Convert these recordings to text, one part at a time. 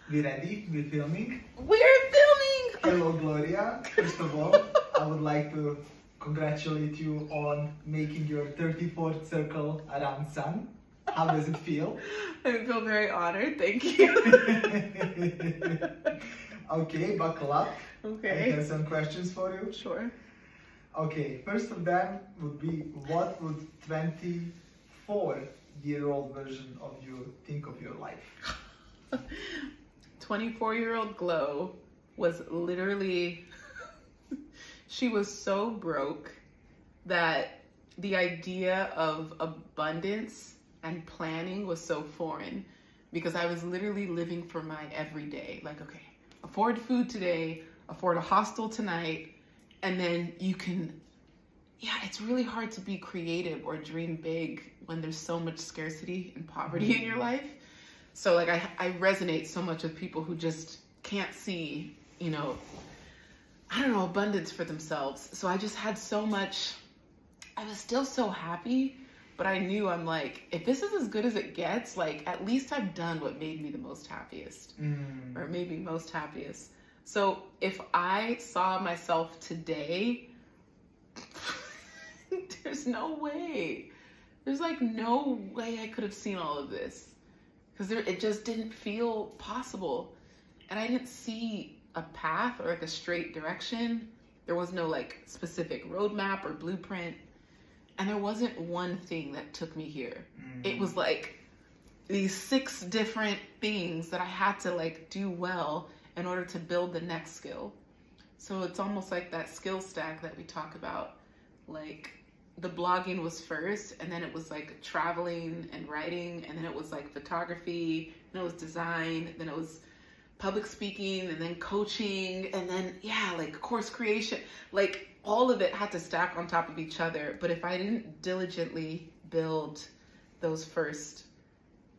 We ready? We're filming. We're filming! Hello, Gloria. First of all, I would like to congratulate you on making your 34th circle around Sun. How does it feel? I feel very honored, thank you. Okay, buckle up. Okay. I have some questions for you. Sure. Okay, first of them would be, what would 24-year-old version of you think of your life? 24-year-old Glow was literally, she was so broke that the idea of abundance and planning was so foreign, because I was literally living for my everyday. Like, okay, afford food today, afford a hostel tonight, and then you can, yeah, it's really hard to be creative or dream big when there's so much scarcity and poverty in your life. So like I resonate so much with people who just can't see, you know, I don't know, abundance for themselves. So I just had so much, I was still so happy, but I knew, I'm like, if this is as good as it gets, like at least I've done what made me the most happiest, or maybe most happiest. So if I saw myself today, there's no way. There's like no way I could have seen all of this, because it just didn't feel possible. And I didn't see a path or like a straight direction. There was no like specific roadmap or blueprint. And there wasn't one thing that took me here. It was like these 6 different things that I had to like do well in order to build the next skill. So it's almost like that skill stack that we talk about. Like the blogging was first, and then it was like traveling and writing, and then it was like photography, and it was design, then it was public speaking, and then coaching, and then yeah, like course creation. Like all of it had to stack on top of each other. But if I didn't diligently build those first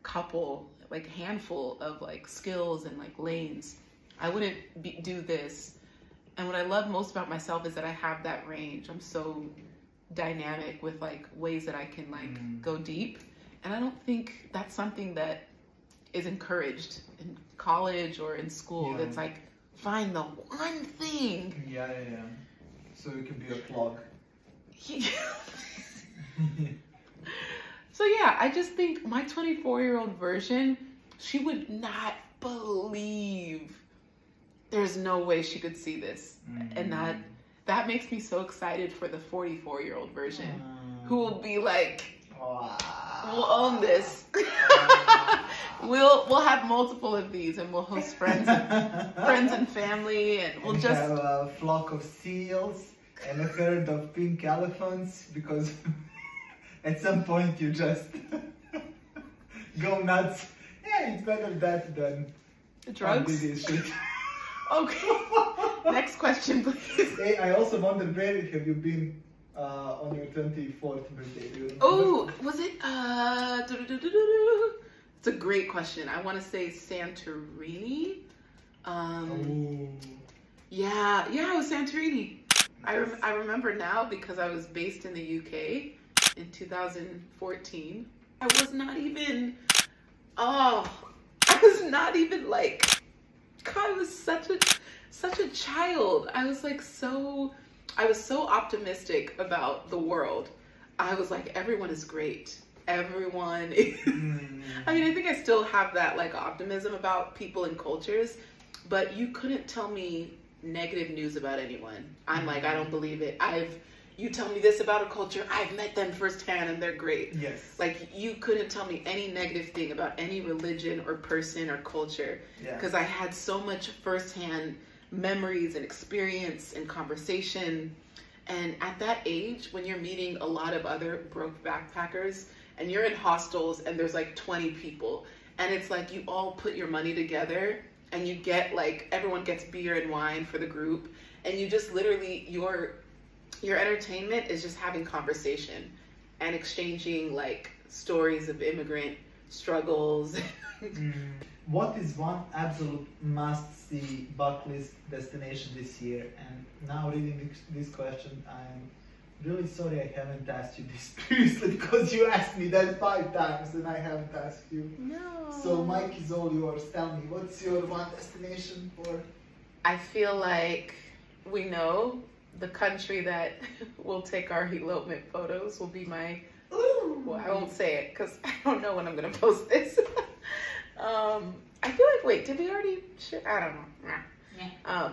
couple, like handful of like skills and like lanes, I wouldn't do this. And what I love most about myself is that I have that range. I'm so dynamic with like ways that I can like go deep. And I don't think that's something that is encouraged in college or in school. Yeah. It's like, find the one thing. Yeah. So you can be a plug. So yeah, I just think my 24-year-old version, she would not believe, there's no way she could see this. And that makes me so excited for the 44-year-old version, who will be like, we'll own this. We'll have multiple of these, and we'll host friends and family, and we'll just have a flock of seals and a herd of pink elephants, because at some point you just go nuts. Yeah, it's better that than drugs. This shit. Okay. Next question, please. Hey, I also wondered, where have you been on your 24th birthday? Oh, was it? It's a great question. I want to say Santorini. Yeah, it was Santorini. I remember now because I was based in the UK in 2014. I was not even like, God, I was such a child. I was like I was so optimistic about the world. I was like, everyone is great. Everyone is, I mean, I think I still have that like optimism about people and cultures, but you couldn't tell me negative news about anyone. I'm like, I don't believe it. You tell me this about a culture, I've met them firsthand and they're great. Yes. Like you couldn't tell me any negative thing about any religion or person or culture, because I had so much firsthand memories and experience and conversation. And at that age, when you're meeting a lot of other broke backpackers and you're in hostels and there's like 20 people, and it's like you all put your money together and you get like, everyone gets beer and wine for the group, and you just literally, your entertainment is just having conversation and exchanging like stories of immigrant struggles. What is one absolute must-see bucket list destination this year? And now reading this question, I'm really sorry I haven't asked you this previously because you asked me that 5 times and I haven't asked you. No. So Mike is all yours. Tell me, what's your one destination for? I feel like we know the country that will take our elopement photos will be my. Well, I won't say it because I don't know when I'm gonna post this. I feel like, wait, did we already share? I don't know. Yeah.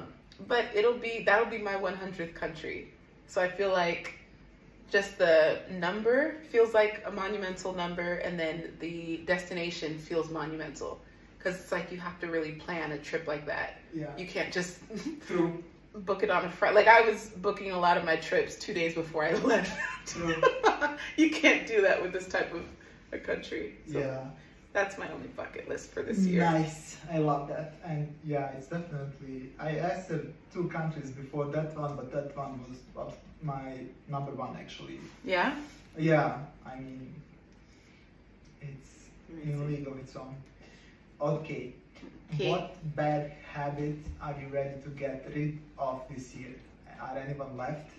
But that'll be my 100th country. So I feel like just the number feels like a monumental number, and then the destination feels monumental. Because it's like you have to really plan a trip like that. Yeah. You can't just True. book it on a Friday. Like I was booking a lot of my trips 2 days before I left. True. You can't do that with this type of a country. So Yeah. that's my only bucket list for this year. Nice. I love that. And yeah, it's definitely. I asked 2 countries before that one, but that one was my number 1 actually. Yeah? Yeah. I mean, it's in a Amazing. league of its own. Okay. Okay. What bad habit are you ready to get rid of this year? Are anyone left?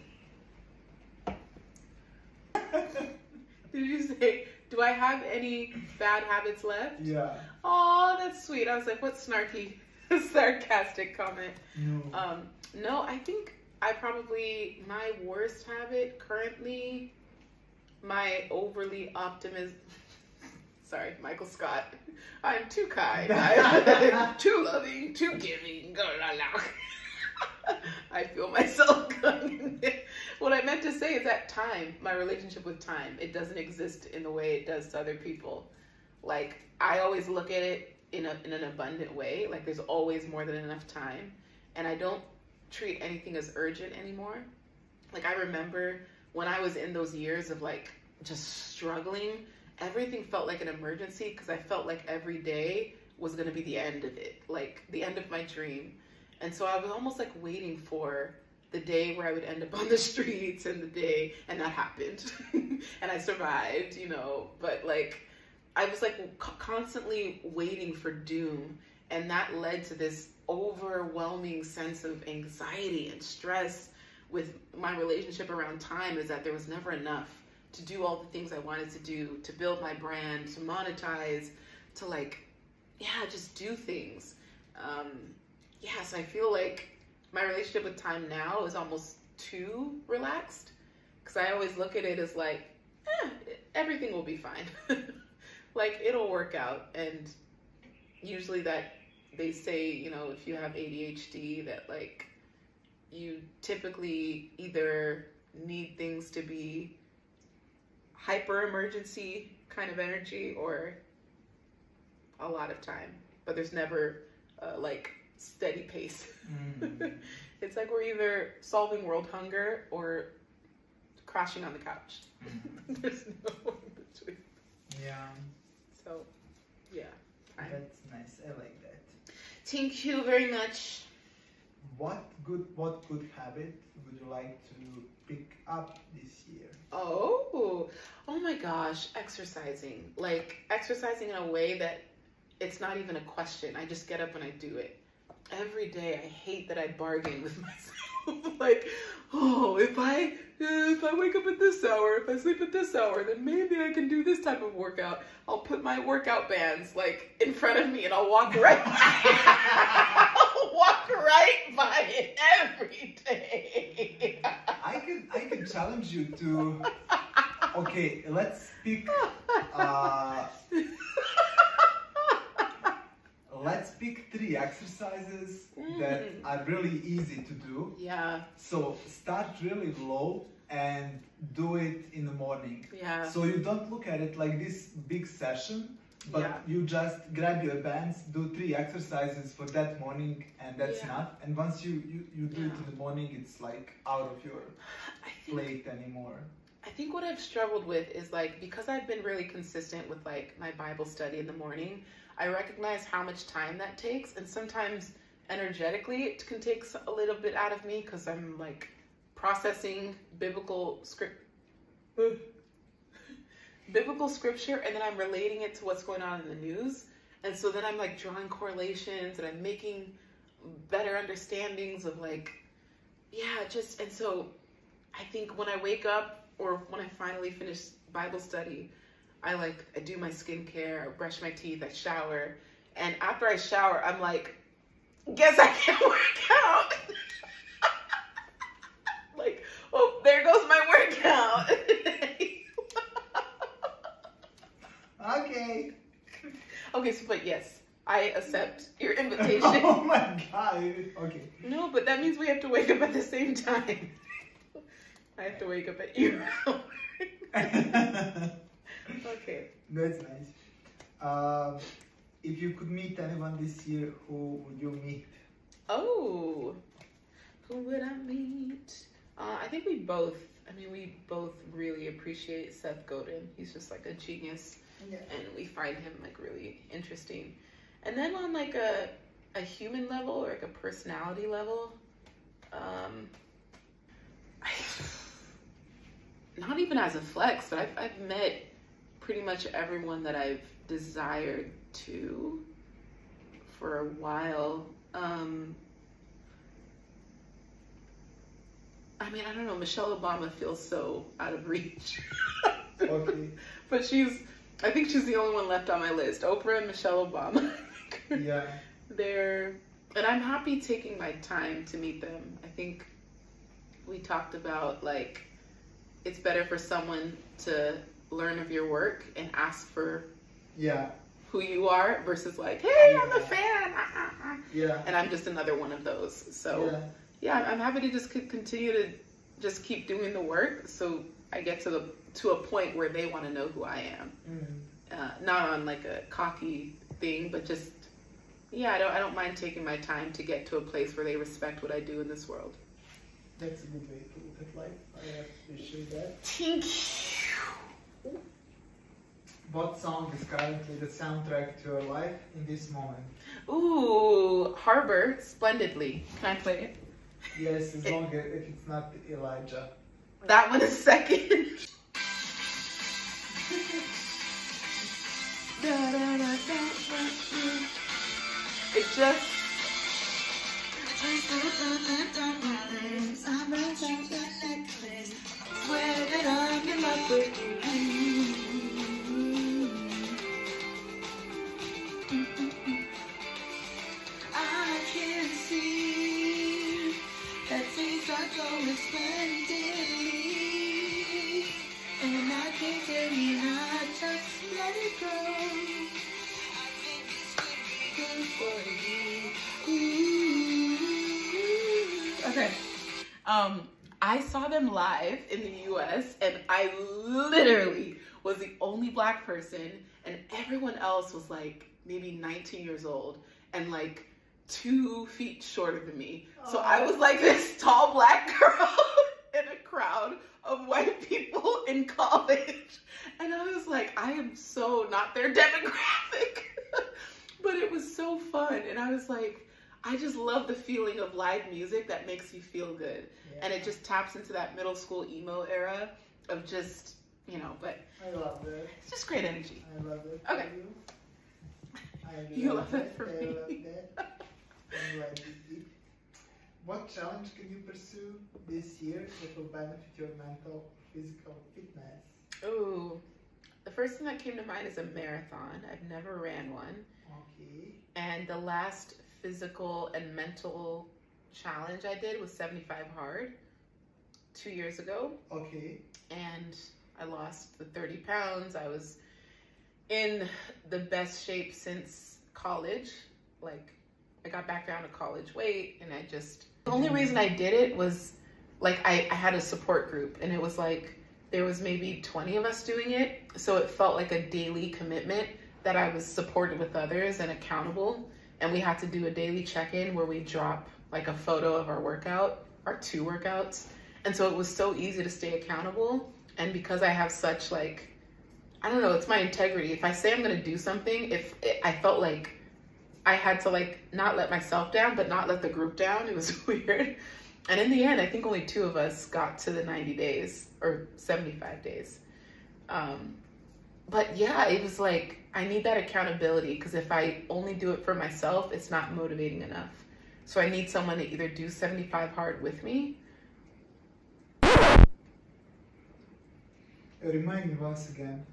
Did you say, do I have any bad habits left? Yeah. Oh, that's sweet. I was like, what snarky, sarcastic comment. No. No, I think my worst habit currently, my overly optimism. Sorry, Michael Scott. I'm too kind. I'm too loving, too giving. I feel myself going. What I meant to say is that time, my relationship with time, it doesn't exist in the way it does to other people. Like, I always look at it in an abundant way. Like, there's always more than enough time. And I don't treat anything as urgent anymore. Like, I remember when I was in those years of, like, just struggling, everything felt like an emergency because I felt like every day was going to be the end of it, like the end of my dream. And so I was almost like waiting for the day where I would end up on the streets and that happened. And I survived, but like, I was like constantly waiting for doom. And that led to this overwhelming sense of anxiety and stress with my relationship around time, is that there was never enough to do all the things I wanted to do, to build my brand, to monetize, to just do things. So I feel like my relationship with time now is almost too relaxed, because I always look at it as like, everything will be fine. Like, it'll work out. And usually that they say, if you have ADHD, that like you typically either need things to be hyper emergency kind of energy or a lot of time, but there's never like steady pace. It's like we're either solving world hunger or crashing on the couch. There's no in between. Yeah. So yeah, time. That's nice. I like that. Thank you very much. What good habit would you like to pick up this year? Oh my gosh, exercising. Like, exercising in a way that it's not even a question. I just get up and I do it. Every day. I hate that I bargain with myself. Like, if I wake up at this hour, if I sleep at this hour, then maybe I can do this type of workout. I'll put my workout bands like in front of me and I'll walk right by it every day. I could challenge you to. Okay, let's pick. Let's pick 3 exercises that are really easy to do. Yeah. So start really low and do it in the morning. Yeah. So you don't look at it like this big session, but you just grab your bands, do 3 exercises for that morning, and that's enough. And once you do it in the morning, it's like out of your plate anymore. I think what I've struggled with is like, because I've been really consistent with like my Bible study in the morning, I recognize how much time that takes, and sometimes energetically it can take a little bit out of me because I'm like processing biblical scripture, and then I'm relating it to what's going on in the news, and so then I'm like drawing correlations and I'm making better understandings of like, and so I think when I wake up or when I finally finish Bible study, I do my skincare, I brush my teeth, I shower. And after I shower, I'm like, guess I can't work out. Like, oh, there goes my workout. Okay. Okay, so, but yes, I accept your invitation. Oh my God. Okay. No, but that means we have to wake up at the same time. I have to wake up at your hour. Okay. That's nice. If you could meet anyone this year, who would you meet? Oh, who would I meet? I think we both really appreciate Seth Godin. He's just like a genius. Yeah. And we find him like really interesting. And then on like a human level or like a personality level, not even as a flex, but I've met pretty much everyone that I've desired to for a while. I mean, I don't know, Michelle Obama feels so out of reach. Okay. But I think she's the only one left on my list. Oprah and Michelle Obama. Yeah. And I'm happy taking my time to meet them. I think we talked about like, it's better for someone to learn of your work and ask for who you are versus like, hey, I'm a fan. Yeah. And I'm just another one of those. So yeah, I'm happy to just continue to just keep doing the work. So I get to a point where they want to know who I am. Not on like a cocky thing, but just, I don't mind taking my time to get to a place where they respect what I do in this world. That's a good way to look at life. I appreciate that. Thank you. What song is currently the soundtrack to your life in this moment? Ooh, Harbor, Splendidly. Can I play it? Yes, as long as if it's not Elijah. That one is second. It just... Swear that I'm in love with you. I can see that things are going splendidly, and I can't tell you how, just let it go. I think this could be good for you. Ooh. Okay. I saw them live in the US, and I literally was the only Black person, and everyone else was like maybe 19 years old and like 2 feet shorter than me. So I was like this tall Black girl in a crowd of white people in college. And I was like, I am so not their demographic. But it was so fun. And I was like, I just love the feeling of live music that makes you feel good. Yeah. And it just taps into that middle school emo era of just, but I love that. It's just great energy. I love it. Okay. You love it for me. I love that. I'm glad you did. What challenge can you pursue this year that will benefit your mental, physical fitness? Ooh, the first thing that came to mind is a marathon. I've never ran one. Okay. And the last physical and mental challenge I did was 75 hard 2 years ago. Okay. And I lost the 30 pounds. I was in the best shape since college. Like, I got back down to college weight, and the only reason I did it was like I had a support group, and it was like there was maybe 20 of us doing it, so it felt like a daily commitment that I was supported with others and accountable. And we had to do a daily check-in where we drop like a photo of our workout, our 2 workouts. And so it was so easy to stay accountable. And because I have such I don't know, it's my integrity. If I say I'm gonna do something, I felt like I had to not let myself down, but not let the group down. It was weird. And in the end, I think only 2 of us got to the 90 days or 75 days. But yeah, it was like, I need that accountability, because if I only do it for myself, it's not motivating enough. So I need someone to either do 75 hard with me Remind me once again.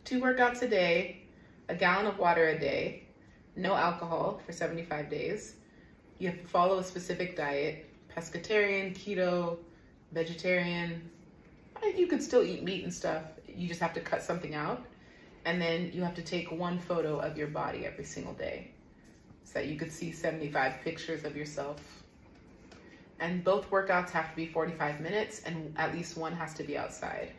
2 workouts a day, a gallon of water a day, no alcohol for 75 days. You have to follow a specific diet, pescatarian, keto, vegetarian. You could still eat meat and stuff. You just have to cut something out. And then you have to take 1 photo of your body every single day so that you could see 75 pictures of yourself. And both workouts have to be 45 minutes and at least one has to be outside.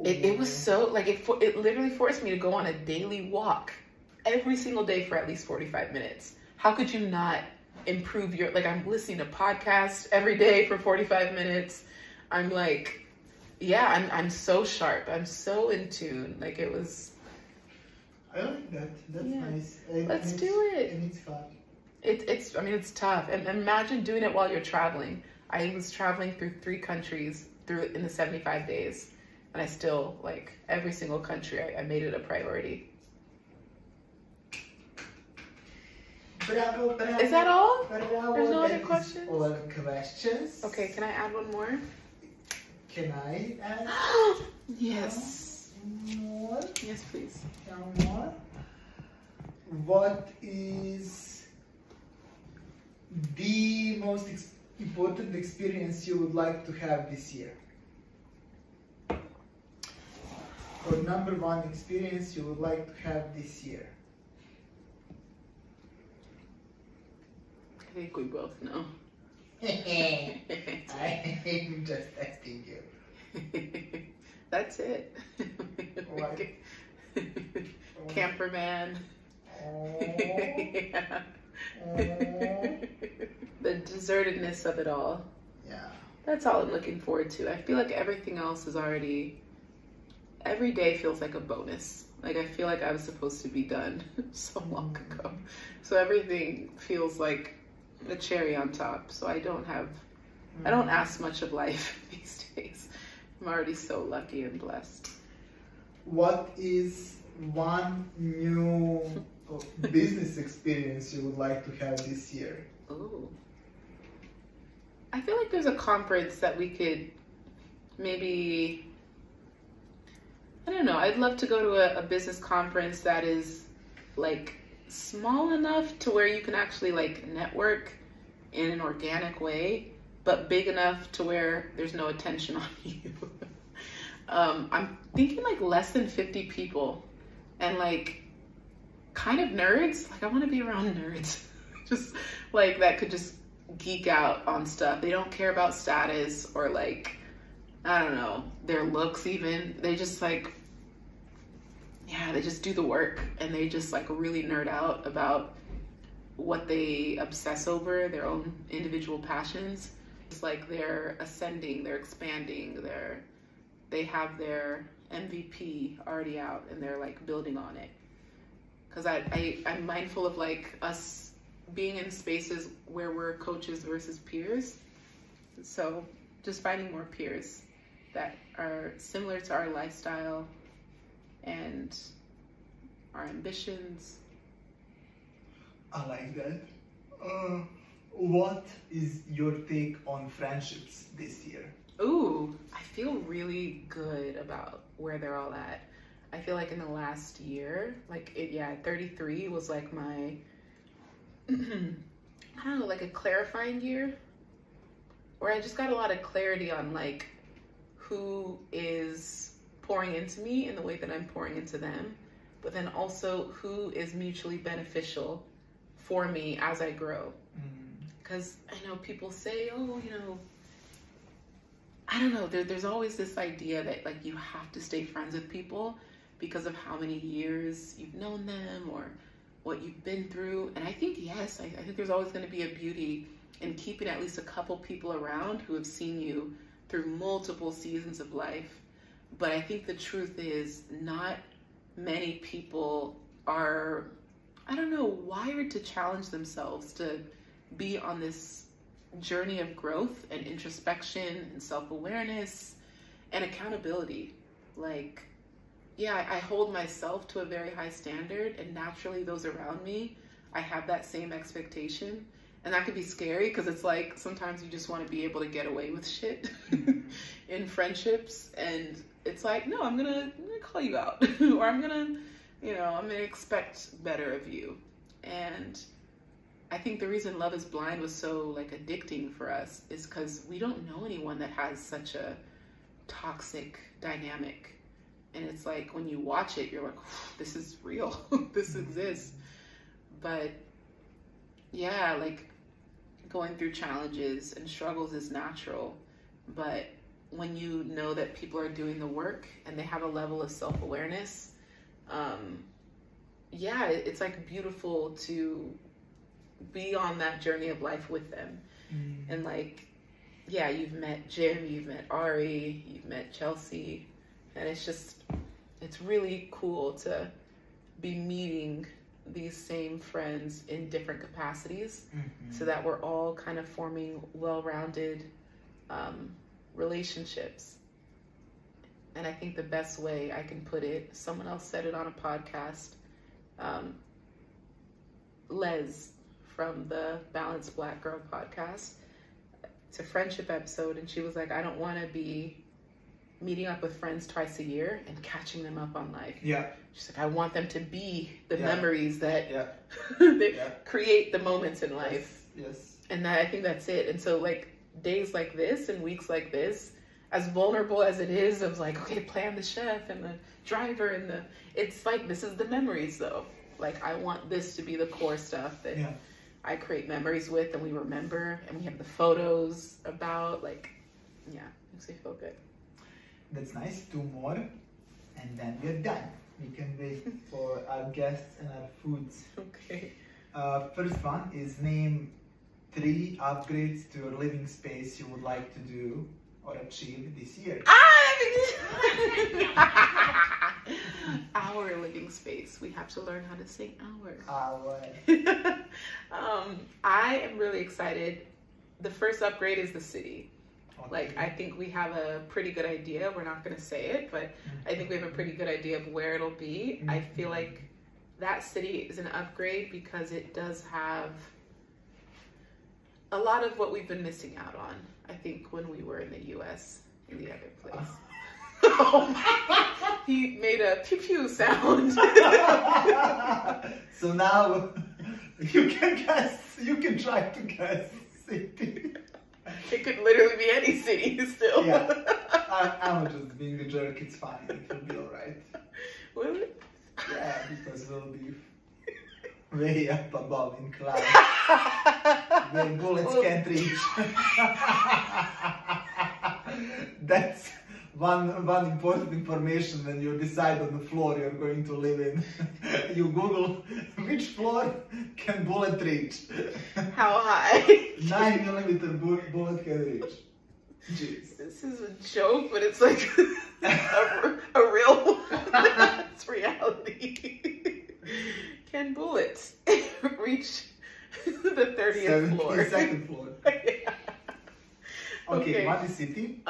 It was so, like, it literally forced me to go on a daily walk every single day for at least 45 minutes. How could you not improve your, like, I'm listening to podcasts every day for 45 minutes. I'm like, yeah, I'm so sharp. I'm so in tune. Like, it was. I like that. That's nice. Let's do it. And it's fun. I mean, it's tough. And imagine doing it while you're traveling. I was traveling through 3 countries in the 75 days. And I still, like, every single country, I made it a priority. Bravo, bravo. Is that all? Bravo. There's no other That is questions? all questions. Okay, can I add one more? Can I add Yes. more? Yes, please. More? What is the most important experience you would like to have this year? Or number 1 experience you would like to have this year? I think we both know. I'm just asking you. That's it. What? Camperman. Oh. Yeah. Oh. The desertedness of it all. Yeah. That's all I'm looking forward to. I feel like everything else is already, every day feels like a bonus. Like, I feel like I was supposed to be done so long ago. So everything feels like a cherry on top. So I don't ask much of life these days. I'm already so lucky and blessed. What is one new business experience you would like to have this year? Ooh. I feel like there's a conference that we could maybe, I don't know, I'd love to go to a business conference that is like small enough to where you can actually like network in an organic way, but big enough to where there's no attention on you. I'm thinking like less than 50 people and like kind of nerds. Like, I want to be around nerds. Just like that could just geek out on stuff. They don't care about status or like, I don't know, their looks even. They just like, yeah, they just do the work and they just like really nerd out about what they obsess over, their own individual passions. It's like they're ascending, they're expanding, they have their MVP already out and they're like building on it. Because I'm mindful of like us being in spaces where we're coaches versus peers. So just finding more peers that are similar to our lifestyle and our ambitions. I like that. What is your take on friendships this year? Ooh, I feel really good about where they're all at. I feel like in the last year, like 33 was like my, I don't know, like a clarifying year where I just got a lot of clarity on like who is pouring into me in the way that I'm pouring into them, but then also who is mutually beneficial for me as I grow. Because I know people say, oh, you know, I don't know, there's always this idea that like you have to stay friends with people because of how many years you've known them or what you've been through. And I think, yes, I think there's always going to be a beauty in keeping at least a couple people around who have seen you through multiple seasons of life. But I think the truth is not many people are, I don't know, wired to challenge themselves to be on this journey of growth and introspection and self-awareness and accountability. Like, yeah, I hold myself to a very high standard, and naturally those around me, I have that same expectation. And that could be scary because it's like sometimes you just want to be able to get away with shit in friendships. And it's like, no, I'm gonna call you out. Or I'm gonna expect better of you. And I think the reason Love is Blind was so like addicting for us is because we don't know anyone that has such a toxic dynamic. And it's like when you watch it, you're like, this is real. This exists. But yeah, like going through challenges and struggles is natural. But when you know that people are doing the work and they have a level of self-awareness, yeah, it's like beautiful to be on that journey of life with them. And like, yeah, you've met Jim, you've met Ari, you've met Chelsea, and it's really cool to be meeting these same friends in different capacities, so that we're all kind of forming well-rounded relationships. And I think the best way I can put it, someone else said it on a podcast, Les from the Balanced Black Girl podcast. It's a friendship episode, and she was like, I don't want to be meeting up with friends twice a year and catching them up on life. Yeah. She's like, I want them to be the memories that create the moments in life. Yes. And I think that's it. And so like days like this and weeks like this, as vulnerable as it is of like, okay, to plan the chef and the driver and it's like, this is the memories though. Like I want this to be the core stuff that I create memories with and we remember, and we have the photos about, like, yeah, makes me feel good. That's nice. 2 more, and then we're done. We can wait for our guests and our foods. Okay. First one is name 3 upgrades to your living space you would like to do or achieve this year. Our living space. We have to learn how to say our. I am really excited. The first upgrade is the city. Okay. Like, I think we have a pretty good idea. We're not going to say it, but I think we have a pretty good idea of where it'll be. I feel like that city is an upgrade because it does have a lot of what we've been missing out on, I think, when we were in the U.S. in the other place. Oh my. He made a pew pew sound. So now you can guess, you can try to guess city. It could literally be any city still. Yeah. I'm just being a jerk, it's fine, it will be alright. Will it? Yeah, because we'll be way up above in clouds where bullets can't reach. That's one important information when you decide on the floor you're going to live in. You Google which floor can bullet reach. How high? 9mm bullet can reach. Jeez. This is a joke, but it's like a real one. It's reality. Can bullets reach the 30th floor? 72nd floor. Yeah. Okay, what is city?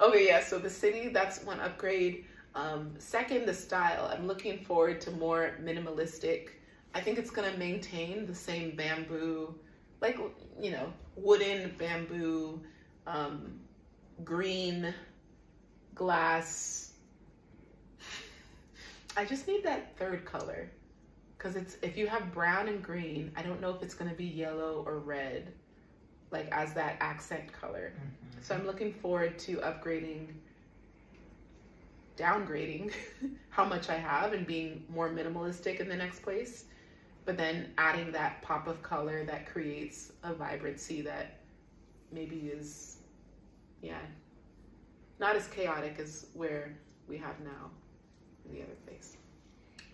Okay, yeah, so the city, that's one upgrade. Second, the style. I'm looking forward to more minimalistic. I think it's going to maintain the same bamboo, like, you know, wooden bamboo, green, glass. I just need that third color. Because if you have brown and green, I don't know if it's going to be yellow or red, like as that accent color. So I'm looking forward to downgrading how much I have and being more minimalistic in the next place, but then adding that pop of color that creates a vibrancy that maybe is, yeah, not as chaotic as where we have now in the other place.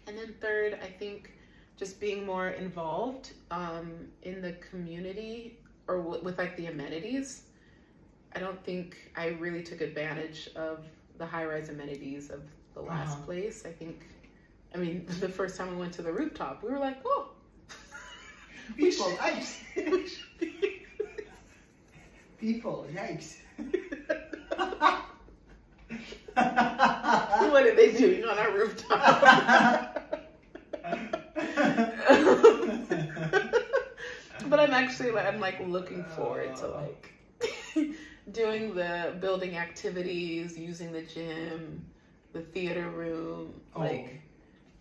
And then third, I think just being more involved in the community or with like the amenities. I don't think I really took advantage of the high-rise amenities of the last place. I mean, the first time we went to the rooftop, we were like, oh. People, yikes. People, yikes. What are they doing on our rooftop? But I'm like looking forward to like doing the building activities, using the gym, the theater room, like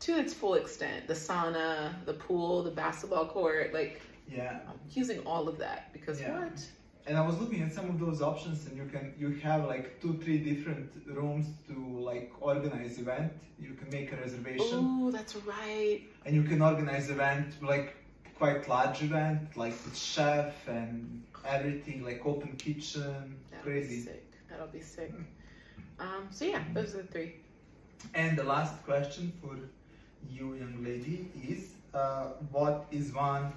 to its full extent. The sauna, the pool, the basketball court, like yeah, using all of that because what? And I was looking at some of those options, and you have like 2-3 different rooms to like organize event. You can make a reservation. Oh, that's right. And you can organize event like quite large event, like with chef and everything, like open kitchen. That'll Crazy. Be sick. That'll be sick. So yeah, those are the 3. And the last question for you, young lady, is what is one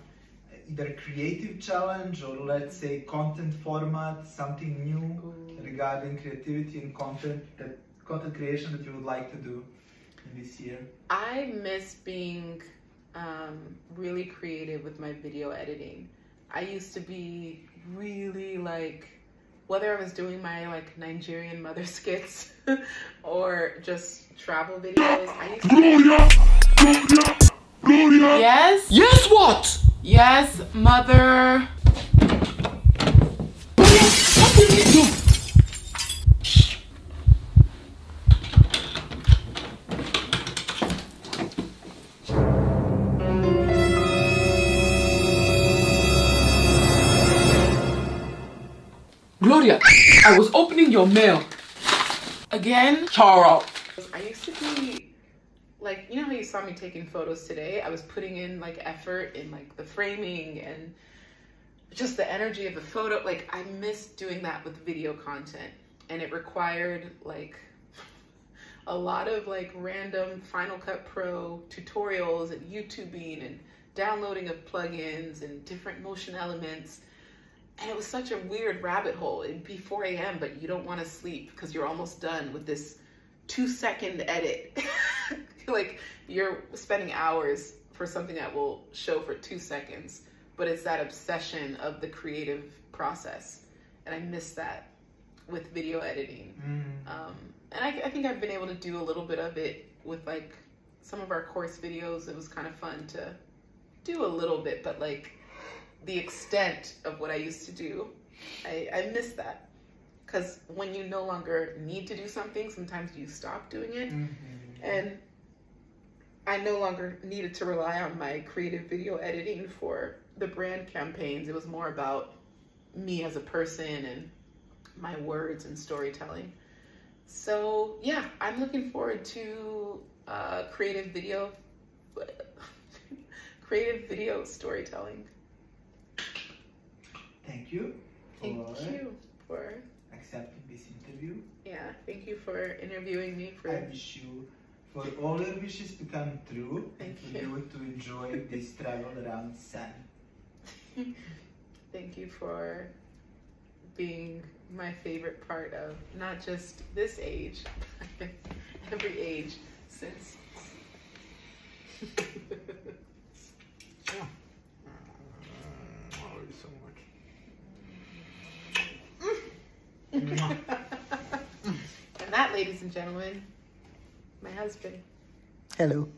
either creative challenge or let's say content format, something new regarding creativity and content creation that you would like to do in this year? I miss being really creative with my video editing. I used to be really like, whether I was doing my like Nigerian mother skits or just travel videos, I used to... Gloria! Yes? Yes, what? Yes, mother. What did you do? Gloria, I was opening your mail. Again? Chara. I used to be like, you know how you saw me taking photos today? I was putting in like effort in like the framing and just the energy of the photo. Like I miss doing that with video content, and it required like a lot of like random Final Cut Pro tutorials and YouTubing and downloading of plugins and different motion elements. And it was such a weird rabbit hole. It'd be 4 a.m., but you don't want to sleep because you're almost done with this 2-second edit. Like you're spending hours for something that will show for 2 seconds, but it's that obsession of the creative process. And I miss that with video editing. And I think I've been able to do a little bit of it with like some of our course videos. It was kind of fun to do a little bit, but like the extent of what I used to do, I miss that. Because when you no longer need to do something, sometimes you stop doing it. And I no longer needed to rely on my creative video editing for the brand campaigns. It was more about me as a person and my words and storytelling. So yeah, I'm looking forward to creative video storytelling. Thank you. Thank you for accepting this interview. Yeah, thank you for interviewing me. I wish you for all your wishes to come true. Thank and you. For you to enjoy this travel around sun. Thank you for being my favorite part of not just this age, but every age since. And that, ladies and gentlemen, my husband. Hello.